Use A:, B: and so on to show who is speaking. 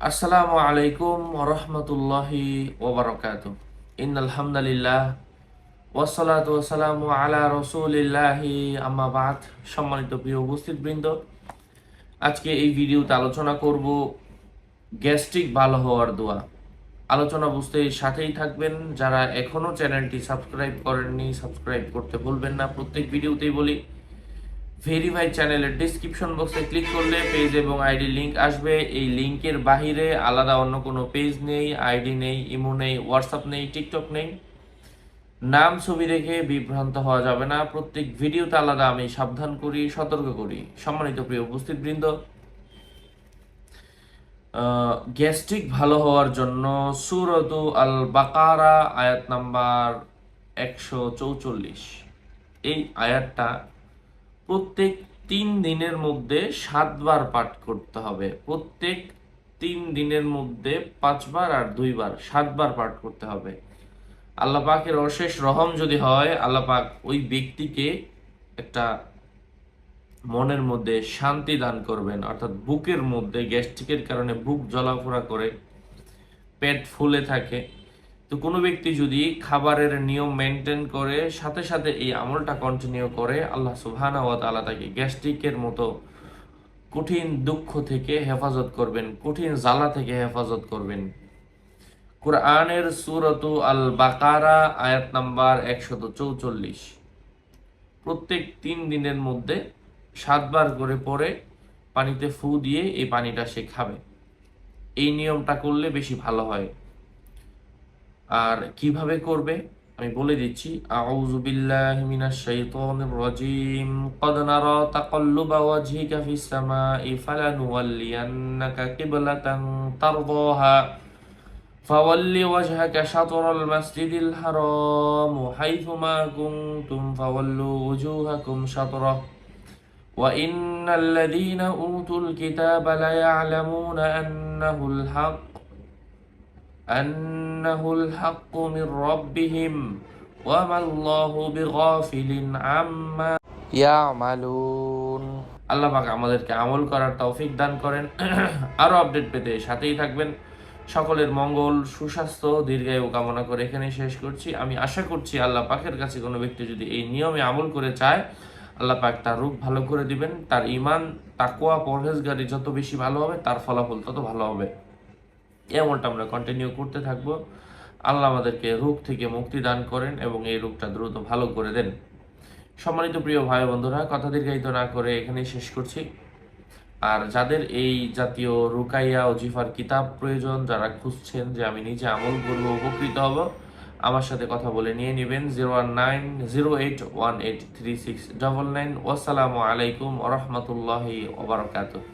A: আসসালামু আলাইকুম ওরহমতুল্লাহি ওবরাকাতু। ইন্নাল হামদুলিল্লাহ ওয়াসসালাতু ওয়াসসালামু আলা রাসূলিল্লাহি আম্মা বাদ। সম্মানিত প্রিয় উপস্থিতবৃন্দ, আজকে এই ভিডিওতে আলোচনা করব গ্যাস্ট্রিক ভালো হওয়ার দোয়া। আলোচনা বুঝতে সাথেই থাকবেন। যারা এখনো চ্যানেলটি সাবস্ক্রাইব করেননি, সাবস্ক্রাইব করতে ভুলবেন না। প্রত্যেক ভিডিওতেই বলি, ভেরিফাই চ্যানেলের ডিসক্রিপশন বক্সে ক্লিক করলে পেজ এবং আইডি লিংক আসবে। এই লিংকের বাহিরে আলাদা অন্য কোনো পেজ নেই, আইডি নেই, ইমো নেই, হোয়াটসঅ্যাপ নেই, টিকটক নেই। নাম ছবি দেখে বিভ্রান্ত হওয়া যাবে না। প্রত্যেক ভিডিওতে আলাদা আমি সাবধান করি, সতর্ক করি। সম্মানিত প্রিয় উপস্থিতবৃন্দ, গ্যাস্ট্রিক ভালো হওয়ার জন্য সূরাতু আল বাকারা আয়াত নাম্বার 144, এই আয়াতটা প্রত্যেক 3 দিনের মধ্যে 7 বার পাঠ করতে হবে। প্রত্যেক 3 দিনের মধ্যে 5 বার আর 2 বার 7 বার পাঠ করতে হবে। আল্লাহ পাকের অশেষ রহম যদি হয়, আল্লাহ পাক ওই ব্যক্তিকে একটা মনের মধ্যে শান্তি দান করবেন। অর্থাৎ বুকের মধ্যে গ্যাস্ট্রিকের কারণে বুক জ্বলাফোড়া করে, পেট ফুলে থাকে, তো কোনো ব্যক্তি যদি খাবারের নিয়ম মেনটেন করে সাথে সাথে এই আমলটা কন্টিনিউ করে, আল্লাহ সুবহানাহু ওয়া তাআলা তাকে গ্যাস্ট্রিকের মতো কঠিন দুঃখ থেকে হেফাজত করবেন, কঠিন জ্বালা থেকে হেফাজত করবেন। কুরআনের সূরাতু আল বাকারা আয়াত নাম্বার 144, প্রত্যেক 3 দিনের মধ্যে 7 বার করে পড়ে পানিতে ফু দিয়ে এই পানিটা সে খাবে। এই নিয়মটা করলে বেশি ভালো হয়। আর কিভাবে করবে আমি বলে দিচ্ছি। আউযু বিল্লাহি মিনাশ শাইতানির রাজীম। ক্বাদ নারা তাকাল্লুবা ওয়াজহিকা ফিস সামাই ফালানুওয়াল্লিয়ান্নাকা কিবলাতান তারদাহা ফাওয়াল্লি ওয়াজহাকা শাতরাল মাসজিদিল হারাম হাইথুমা কুনতুম ফাওয়াল্লু ওয়ুজুহাকুম শাতরাহ ওয়া ইন্নাল্লাযীনা উতুল কিতাবা লায়া'লামুনা আন্নাহুল হাক্কু মির রাব্বিহিম ওয়া মাল্লাহু বিগাফিলিন আম্মা ইয়ামালুন। আল্লাহ পাক আমাদেরকে আমল করার তৌফিক দান করেন। আরো আপডেট পেতে সাথেই থাকবেন। সকলের মঙ্গল, সুস্বাস্থ্য, দীর্ঘায়ু কামনা করে এখানে শেষ করছি। আমি আশা করছি আল্লাহ পাকের কাছে কোনো ব্যক্তি যদি এই নিয়মে আমল করে চায়, আল্লাহ পাক তার রূপ ভালো করে দিবেন। তার ঈমান, তাকওয়া, পরহেজগারি যত বেশি ভালো হবে, তার ফলাফল তত ভালো হবে। এই আমলটা আমরা কন্টিনিউ করতে থাকবো। আল্লাহ আমাদেরকে রোগ থেকে মুক্তি দান করেন এবং এই রোগটা দ্রুত ভালো করে দেন। সম্মানিত প্রিয় ভাই বন্ধুরা, কথা দীর্ঘায়িত না করে এখানেই শেষ করছি। আর যাদের এই জাতীয় রুকাইয়া ও জিফার কিতাব প্রয়োজন, যারা খুঁজছেন যে আমি নিজে আমল করবো, উপকৃত হব, আমার সাথে কথা বলে নিয়ে নেবেন 01908183699। ওয়াসসালামু আলাইকুম ওয়া রাহমাতুল্লাহি ওয়া বারাকাতুহু।